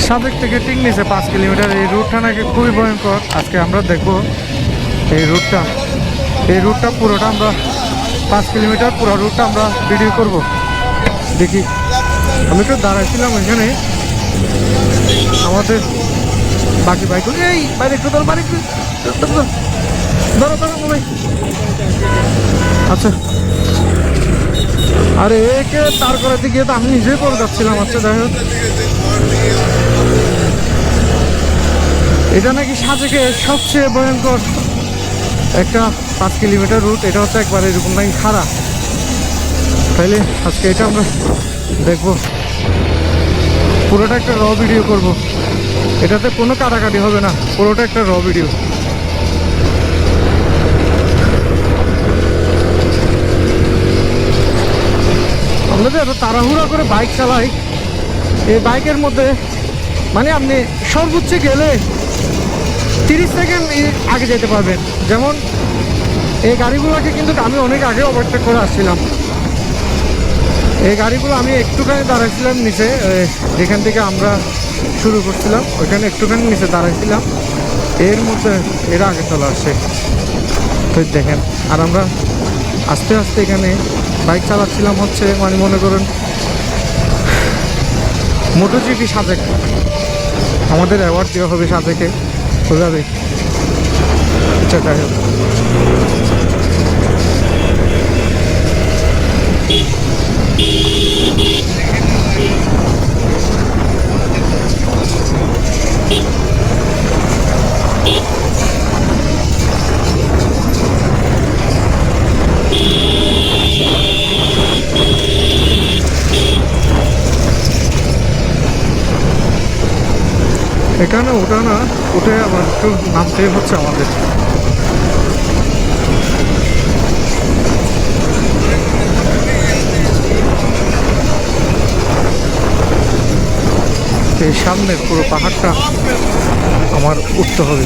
সাবেক থেকে টিকনিসে 5 কিলোমিটার। এই রুটটা নাকি খুবই ভয়ঙ্কর। আজকে আমরা দেখব এই রুটটা পুরোটা আমরা 5 কিলোমিটার পুরো রুটটা আমরা ভিডিও করব। দেখি, আমি একটু দাঁড়াইছিলাম এখানে, আমাদের বাকি বাইকগুলো এই বাইরে একটু ধরো, বাইরে একটু ধরো ভাই। আচ্ছা, আরে একে তার করাতে গিয়ে তো আমি নিজেই পড়ে যাচ্ছিলাম। আচ্ছা যাই হোক, এটা নাকি সাজেকের সবচেয়ে ভয়ঙ্কর একটা 5 কিলোমিটার রুট। এটা হচ্ছে একবার এরকম নাকি খারাপ। তাইলে আজকে এটা আমরা দেখবো, পুরোটা একটা র ভিডিও করব। এটাতে কোনো কাটাকাটি হবে না, পুরোটা একটা র ভিডিও। আমরা যে এত তাড়াহুড়া করে বাইক চালাই, এই বাইকের মধ্যে মানে আপনি সর্বোচ্চ গেলে 30 সেকেন্ড আগে যেতে পারবেন। যেমন এই গাড়িগুলোকে কিন্তু আমি অনেক আগে ওভারটেক করে আসছিলাম। এই গাড়িগুলো আমি একটুখানি দাঁড়াইছিলাম নিচে, যেখান থেকে আমরা শুরু করছিলাম ওইখানে একটুখানি নিচে দাঁড়াইছিলাম, এর মধ্যে এরা আগে চলে আসছে। তো দেখেন, আর আমরা আস্তে আস্তে এখানে বাইক চালাচ্ছিলাম হচ্ছে মানে মনে করুন মোটোজিপি সাজেক, আমাদের অ্যাওয়ার্ড দেওয়া হবে সাজেকে ওইভাবে। আচ্ছা যাই হোক, এখানে ওঠা না, উঠে আবার একটু নামতে হচ্ছে আমাদের। এই সামনের পুরো পাহাড়টা আমার উঠতে হবে।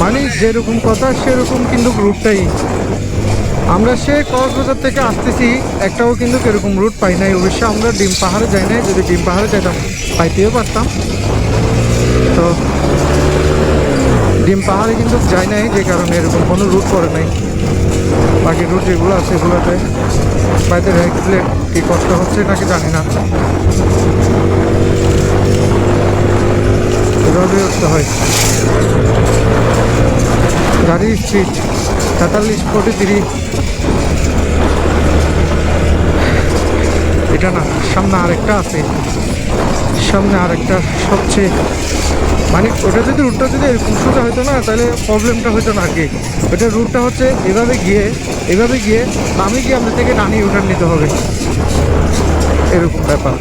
মানে যেরকম কথা সেরকম কিন্তু রুটটাই। আমরা সে কক্সবাজার থেকে আসতেছি, একটাও কিন্তু এরকম রুট পাই নাই। অবশ্যই আমরা ডিম পাহাড়ে যাই নাই, যদি ডিম পাহাড়ে যাইতাম পাইতেও পারতাম। তো ডিম পাহাড়ে কিন্তু যাই নাই, যে কারণে এরকম কোনো রুট পড়ে নাই। বাকি রুট যেগুলো আছে এগুলোতে বাইরে রাখলে কী কষ্ট হচ্ছে নাকি জানি না, এভাবে উঠতে হয়। গাড়ির স্পিড 43-43। এটা না, সামনে আরেকটা আছে, সামনে আরেকটা সবচেয়ে মানে ওটা যদি রুটটা যদি এরকম সোজা হতো না তাহলে প্রবলেমটা হতো না। আগে ওটা রুটটা হচ্ছে এভাবে গিয়ে বামে গিয়ে আমাদের থেকে ডানি উঠান নিতে হবে, এরকম ব্যাপার।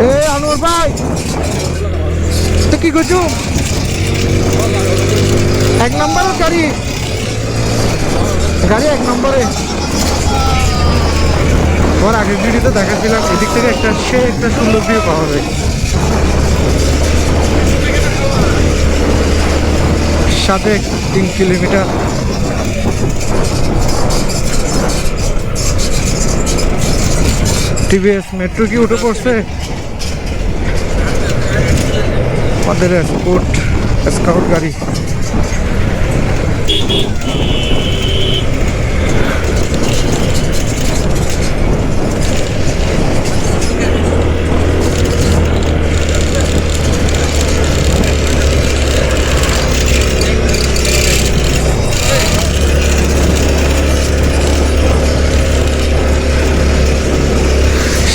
এ আনোয়ার ভাই, তো কি করছো? 1 নম্বরের গাড়ি 1 নম্বরে। ওর আগের ভিডিওতে দেখাচ্ছিলাম এদিক থেকে একটা সুন্দর ভিউ পাওয়া যায়। সাজেক 3 কিলোমিটার। টিভিএস মেট্রো কি উঠে পড়ছে? আমাদের স্কাউট গাড়ি।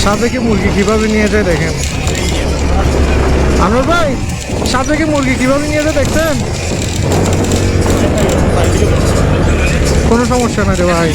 সাজেকে মুরগি কিভাবে নিয়ে যায় দেখেন। আনোয়ার ভাই, সাজেকে মুরগি কিভাবে নিয়ে যায় দেখছেন? কোনো সমস্যা না রে ভাই।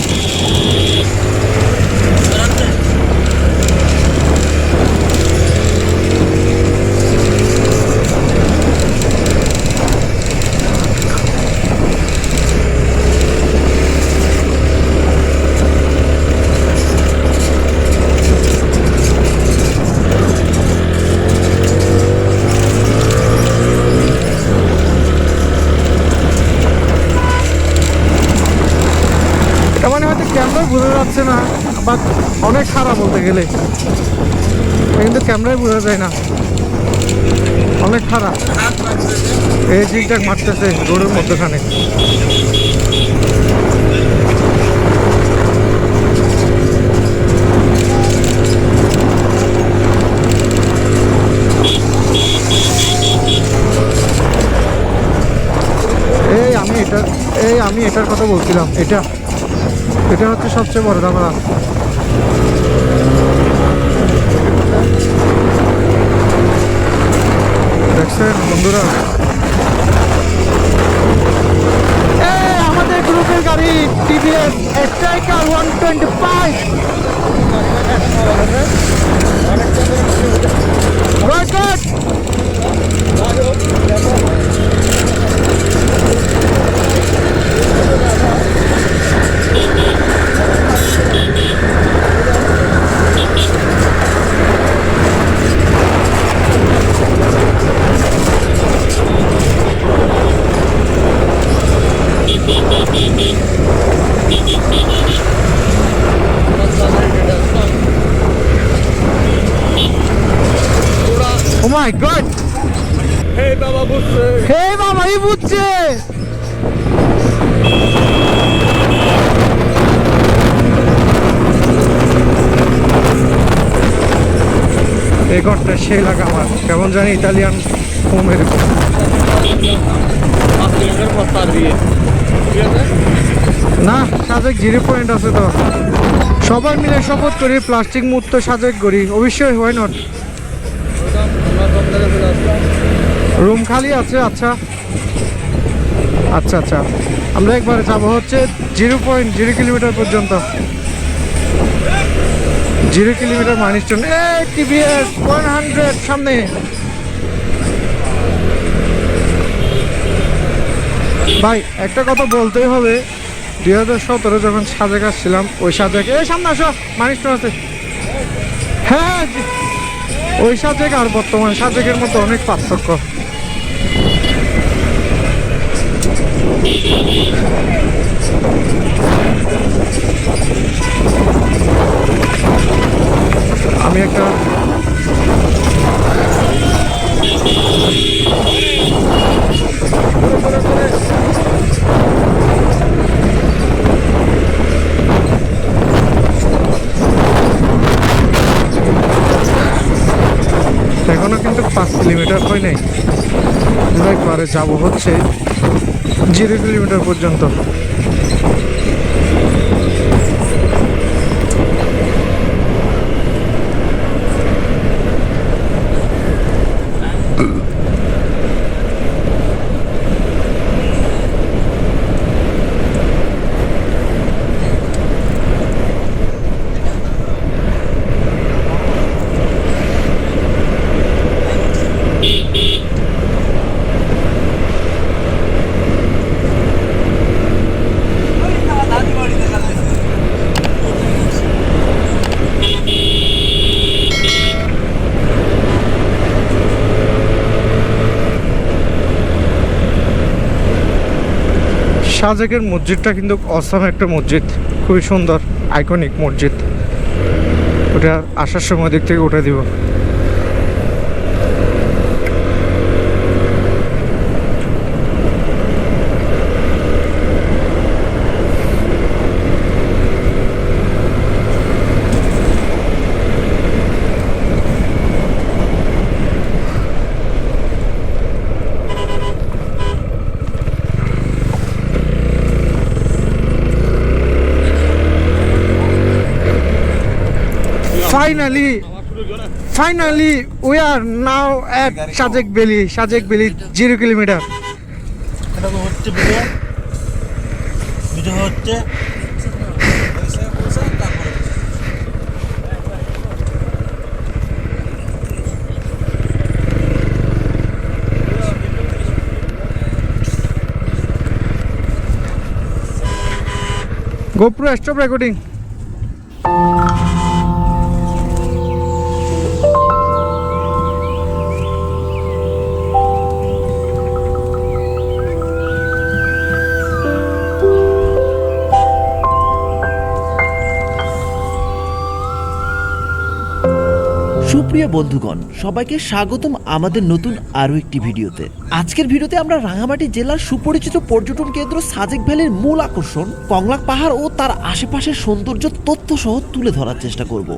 তার মানে হয়তো ক্যামেরায় বোঝা যাচ্ছে না, বাট অনেক খারাপ বলতে গেলে, কিন্তু ক্যামেরায় বোঝা যায় না, অনেক খারাপ। এই জিগটাক মারতেছে রোডের মধ্যখানে। আমি এটার কথা বলছিলাম, এটা হচ্ছে সবচেয়ে বড় ঝামেলা। দেখছেন বন্ধুরা, আমাদের গ্রুপের গাড়ি TVS striker 125। Oh my God! Hey Baba বুঝছে, Hey Baba, এই বুঝছে। এই ঘরটা সেই লাগা আমার, কেমন জানি ইতালিয়ান হোম এরকম। না, সাজেক 0 পয়েন্ট আছে তো। সবাই মিলে শপথ করি প্লাস্টিক মুক্ত সাজেক করি, অবশ্যই হয় নট। রুম খালি আছে? আচ্ছা আচ্ছা আচ্ছা, আমরা একবারে যাবো হচ্ছে 0.0 কিলোমিটার পর্যন্ত। 0 কিলোমিটার মাইলস্টোন। টিভিএস 100 সামনে। ভাই একটা কথা বলতেই হবে, 2017 যখন সাজেক আসছিলাম, ওই সাজেক, সামনে আসো, মাইলস্টোন আছে। হ্যাঁ, ওই সাজেক আর বর্তমান সাজেকের মধ্যে অনেক পার্থক্য। আমি একটা এখনো কিন্তু 5 কিলোমিটার হয় নাই, আমরা একবারে যাবো হচ্ছে 0 কিলোমিটার পর্যন্ত। সাজেকের মসজিদটা কিন্তু অসাম একটা মসজিদ, খুবই সুন্দর আইকনিক মসজিদ। ওটা আসার সময় দিক থেকে উঠে দিব। Finally, we are now at Sajek Valley. Sajek Valley 0 kilometer. এটা তো হচ্ছে ভিডিও হচ্ছে। GoPro, stop recording. সুপ্রিয় বন্ধুগণ, সবাইকে স্বাগতম আমাদের নতুন আরো একটি ভিডিওতে। আজকের ভিডিওতে আমরা রাঙামাটি জেলার সুপরিচিত পর্যটন কেন্দ্র সাজেক ভ্যালির মূল আকর্ষণ কংলাক পাহাড় ও তার আশেপাশের সৌন্দর্য তথ্য সহ তুলে ধরার চেষ্টা করব।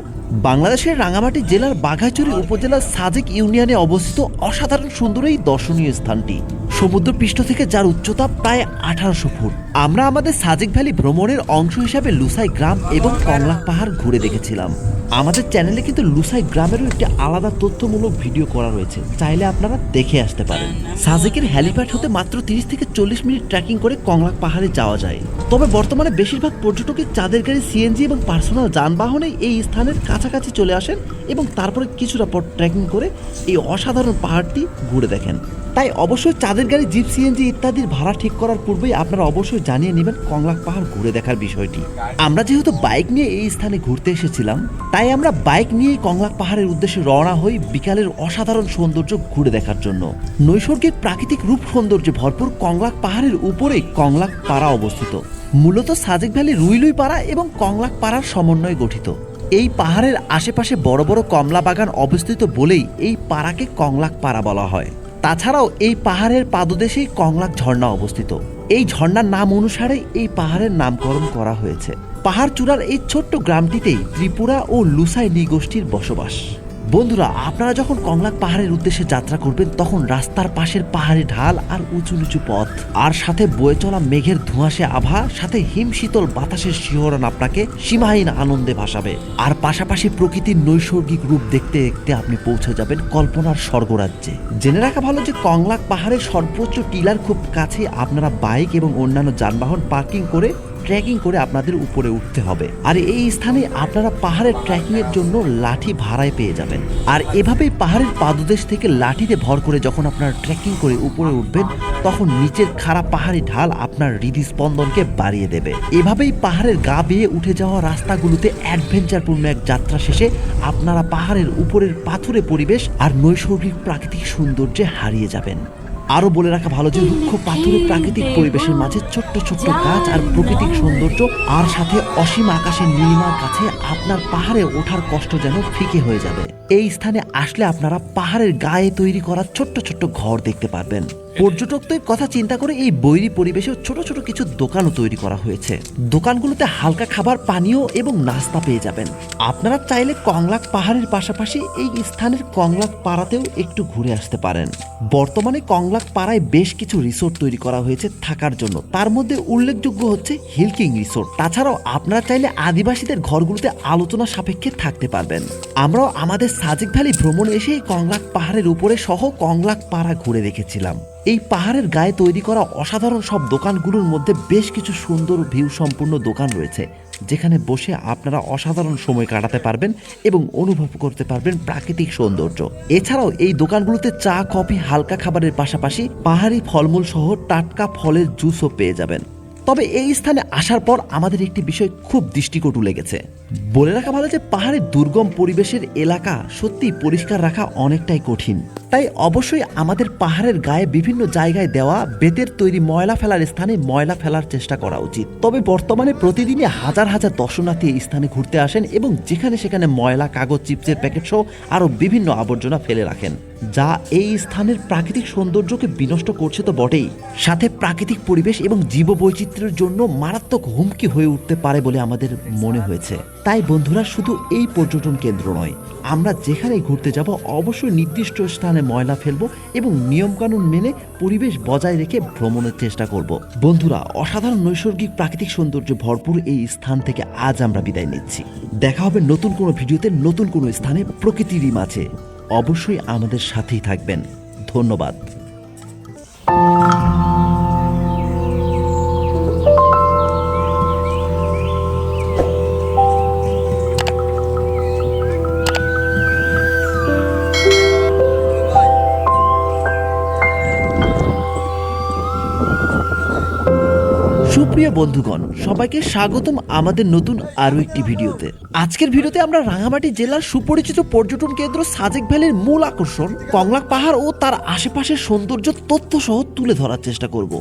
বাংলাদেশের রাঙামাটি জেলার বাঘাইছড়ি উপজেলার সাজেক ইউনিয়নে অবস্থিত অসাধারণ সুন্দর এই দর্শনীয় স্থানটি সমুদ্রপৃষ্ঠ থেকে যার উচ্চতা প্রায় 1800 ফুট। আমরা আমাদের সাজেক ভ্যালি ভ্রমণের অংশ হিসাবে লুসাই গ্রাম এবং কংলাক পাহাড় ঘুরে দেখেছিলাম। আমাদের চ্যানেলে কিন্তু লুসাই গ্রামেরও একটি আলাদা তথ্যমূলক ভিডিও করা রয়েছে, চাইলে আপনারা দেখে আসতে পারেন। সাজেকের হ্যালিপ্যাড হতে মাত্র 30 থেকে 40 মিনিট ট্রেকিং করে কংলাক পাহাড়ে যাওয়া যায়। তবে বর্তমানে বেশিরভাগ পর্যটকের চাঁদের গাড়ি, সিএনজি এবং পার্সোনাল যানবাহনে এই স্থানের কাছাকাছি চলে আসেন এবং তারপরে কিছুটা পর ট্রেকিং করে এই অসাধারণ পাহাড়টি ঘুরে দেখেন। তাই অবশ্যই চাঁদের গাড়ি, জিপ, সিএনজি ইত্যাদির ভাড়া ঠিক করার পূর্বেই আপনারা অবশ্যই জানিয়ে নেবেন কংলাক পাহাড় ঘুরে দেখার বিষয়টি। আমরা যেহেতু বাইক নিয়ে এই স্থানে ঘুরতে এসেছিলাম, তাই আমরা বাইক নিয়েই কংলাক পাহাড়ের উদ্দেশ্যে রওনা হই বিকালের অসাধারণ সৌন্দর্য ঘুরে দেখার জন্য। নৈসর্গিক প্রাকৃতিক রূপ সৌন্দর্যে ভরপুর কংলাক পাহাড়ের উপরেই কংলাক পাড়া অবস্থিত। মূলত সাজেক ভ্যালি রুইলুই পাড়া এবং কংলাক পাড়ার সমন্বয়ে গঠিত। এই পাহাড়ের আশেপাশে বড় বড় কমলা বাগান অবস্থিত বলেই এই পাড়াকে কংলাক পাড়া বলা হয়। তাছাড়াও এই পাহাড়ের পাদদেশেই কংলাক ঝর্ণা অবস্থিত। এই ঝর্ণার নাম অনুসারে এই পাহাড়ের নামকরণ করা হয়েছে। পাহাড় চূড়ার এই ছোট্ট গ্রামটিতেই ত্রিপুরা ও লুসাই নৃগোষ্ঠীর বসবাস। বন্ধুরা, আপনারা যখন কংলাক পাহাড়ের উদ্দেশ্যে যাত্রা করবেন তখন রাস্তার পাশের পাহাড়ি ঢাল আর উঁচু নিচু পথ, আর সাথে বয়ে চলা মেঘের ধোঁয়াশে আভা, সাথে হিমশীতল বাতাসের শিহরণ আপনাকে সীমাহীন আনন্দে ভাসাবে। আর পাশাপাশি প্রকৃতির নৈসর্গিক রূপ দেখতে দেখতে আপনি পৌঁছে যাবেন কল্পনার স্বর্গরাজ্যে। জেনে রাখা ভালো যে কংলাক পাহাড়ের সর্বোচ্চ টিলার খুব কাছে আপনারা বাইক এবং অন্যান্য যানবাহন পার্কিং করে ট্রেকিং করে আপনাদের উপরে উঠতে হবে। আর এই স্থানে আপনারা পাহাড়ের ট্রেকিং এর জন্য লাঠি ভাড়ায় পেয়ে যাবেন। আর এভাবেই পাহাড়ের পাদদেশ থেকে লাঠিতে ভর করে যখন আপনারা ট্রেকিং করে উপরে উঠবেন, তখন নিচের খারাপ পাহাড়ি ঢাল আপনার হৃদস্পন্দনকে বাড়িয়ে দেবে। এভাবেই পাহাড়ের গা বেয়ে উঠে যাওয়া রাস্তাগুলোতে অ্যাডভেঞ্চারপূর্ণ এক যাত্রা শেষে আপনারা পাহাড়ের উপরের পাথুরে পরিবেশ আর নৈসর্গিক প্রাকৃতিক সৌন্দর্যে হারিয়ে যাবেন। আরো বলে রাখা ভালো যে রুক্ষ পাথুরে প্রাকৃতিক পরিবেশের মাঝে ছোট্ট ছোট্ট গাছ আর প্রাকৃতিক সৌন্দর্য, আর সাথে অসীম আকাশের নীলিমার কাছে আপনার পাহাড়ে ওঠার কষ্ট যেন ফিকে হয়ে যাবে। এই স্থানে আসলে আপনারা পাহাড়ের গায়ে তৈরি করা ছোট্ট ছোট্ট ঘর দেখতে পারবেন। পর্যটকদের কথা চিন্তা করে এই বৈরী পরিবেশে ছোট ছোট কিছু দোকানও তৈরি করা হয়েছে। দোকানগুলোতে হালকা খাবার, পানীয় এবং নাস্তা পেয়ে যাবেন। আপনারা চাইলে কংলাক পাহাড়ের পাশাপাশি এই স্থানের কংলাক পাড়াতেও একটু ঘুরে আসতে পারেন। বর্তমানে কংলাক পাড়ায় বেশ কিছু রিসোর্ট তৈরি করা হয়েছে থাকার জন্য, তার মধ্যে উল্লেখযোগ্য হচ্ছে হিলকিং রিসোর্ট। তাছাড়াও আপনারা চাইলে আদিবাসীদের ঘরগুলোতে আলোচনা সাপেক্ষে থাকতে পারবেন। আমরাও আমাদের সাজেক ভ্যালি ভ্রমণে এসে কংলাক পাহাড়ের উপরে সহ কংলাক পাড়া ঘুরে দেখেছিলাম। এই পাহাড়ের গায়ে তৈরি করা অসাধারণ সব দোকানগুলোর মধ্যে বেশ কিছু সুন্দর ভিউ সম্পূর্ণ দোকান রয়েছে, যেখানে বসে আপনারা অসাধারণ সময় কাটাতে পারবেন এবং অনুভব করতে পারবেন প্রাকৃতিক সৌন্দর্য। এছাড়াও এই দোকানগুলোতে চা, কফি, হালকা খাবারের পাশাপাশি পাহাড়ি ফলমূল সহ টাটকা ফলের জুসও পেয়ে যাবেন। তবে এই স্থানে আসার পর আমাদের একটি বিষয় খুব দৃষ্টিকটু লেগেছে। বলে রাখা ভালো যে পাহাড়ের দুর্গম পরিবেশের এলাকা সত্যি পরিষ্কার রাখা অনেকটাই কঠিন। তাই অবশ্যই আমাদের পাহাড়ের গায়ে বিভিন্ন জায়গায় দেওয়া বেতের তৈরি ময়লা ফেলার স্থানে ময়লা ফেলার চেষ্টা করা উচিত। তবে বর্তমানে প্রতিদিনই হাজার হাজার দর্শনার্থী এই স্থানে ঘুরতে আসেন এবং যেখানে সেখানে ময়লা, কাগজ, চিপসের প্যাকেট সহ আরও বিভিন্ন আবর্জনা ফেলে রাখেন, যা এই স্থানের প্রাকৃতিক সৌন্দর্যকে বিনষ্ট করছে তো বটেই, সাথে প্রাকৃতিক পরিবেশ এবং জীববৈচিত্র্যের জন্য মারাত্মক হুমকি হয়ে উঠতে পারে বলে আমাদের মনে হয়েছে। তাই বন্ধুরা, শুধু এই পর্যটন কেন্দ্র নয়, আমরা যেখানেই ঘুরতে যাব অবশ্যই নির্দিষ্ট স্থানে ময়লা ফেলবো এবং নিয়মকানুন মেনে পরিবেশ বজায় রেখে ভ্রমণের চেষ্টা করব। বন্ধুরা, অসাধারণ নৈসর্গিক প্রাকৃতিক সৌন্দর্য ভরপুর এই স্থান থেকে আজ আমরা বিদায় নিচ্ছি। দেখা হবে নতুন কোনো ভিডিওতে, নতুন কোনো স্থানে, প্রকৃতিরই মাঝে। অবশ্যই আমাদের সাথেই থাকবেন। ধন্যবাদ। সুপ্রিয় বন্ধুগণ, সবাইকে স্বাগতম আমাদের নতুন আরো একটি ভিডিওতে। আজকের ভিডিওতে আমরা রাঙামাটি জেলার সুপরিচিত পর্যটন কেন্দ্র সাজেক ভ্যালির মূল আকর্ষণ কংলাক পাহাড় ও তার আশেপাশের সৌন্দর্য তথ্য সহ তুলে ধরার চেষ্টা করব।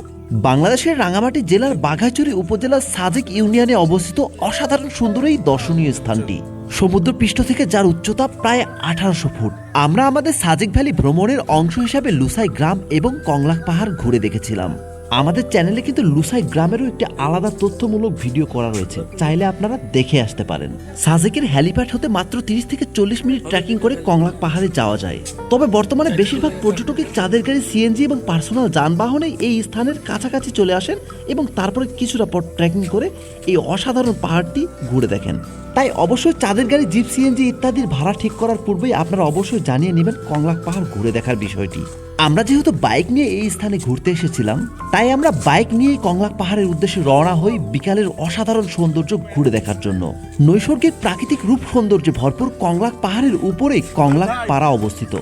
বাংলাদেশের রাঙামাটি জেলার বাঘাইছড়ি উপজেলার সাজেক ইউনিয়নে অবস্থিত অসাধারণ সুন্দর এই দর্শনীয় স্থানটি সমুদ্রপৃষ্ঠ থেকে যার উচ্চতা প্রায় 1800 ফুট। আমরা আমাদের সাজেক ভ্যালি ভ্রমণের অংশ হিসাবে লুসাই গ্রাম এবং কংলাক পাহাড় ঘুরে দেখেছিলাম। আমাদের চ্যানেলে কিন্তু লুসাই গ্রামেরও একটি আলাদা তথ্যমূলক ভিডিও করা রয়েছে, চাইলে আপনারা দেখে আসতে পারেন। সাজেকের হ্যালিপ্যাড হতে মাত্র 30 থেকে 40 মিনিট ট্রেকিং করে কংলাক পাহাড়ে যাওয়া যায়। তবে বর্তমানে বেশিরভাগ পর্যটকই চাঁদের গাড়ি, সিএনজি এবং পার্সোনাল যানবাহনে এই স্থানের কাছাকাছি চলে আসেন এবং তারপরে কিছুটা পথ ট্রেকিং করে এই অসাধারণ পাহাড়টি ঘুরে দেখেন। তাই অবশ্যই চাঁদের গাড়ি, জিপ, সিএনজি ইত্যাদির ভাড়া ঠিক করার পূর্বেই আপনারা অবশ্যই জানিয়ে নেবেন কংলাক পাহাড় ঘুরে দেখার বিষয়টি। আমরা যেহেতু বাইক নিয়ে এই স্থানে ঘুরতে এসেছিলাম, তাই আমরা বাইক নিয়েই কংলাক পাহাড়ের উদ্দেশ্যে রওনা হই বিকালের অসাধারণ সৌন্দর্য ঘুরে দেখার জন্য। নৈসর্গিক প্রাকৃতিক রূপ সৌন্দর্যে ভরপুর কংলাক পাহাড়ের উপরেই কংলাক পাড়া অবস্থিত।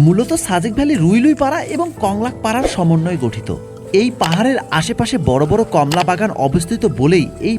মূলত সাজেক ভ্যালি রুইলুই পাড়া এবং কংলাক পাড়ার সমন্বয়ে গঠিত। এই পাহাড়ের আশেপাশে বড় বড় কমলা বাগান অবস্থিত বলেই এই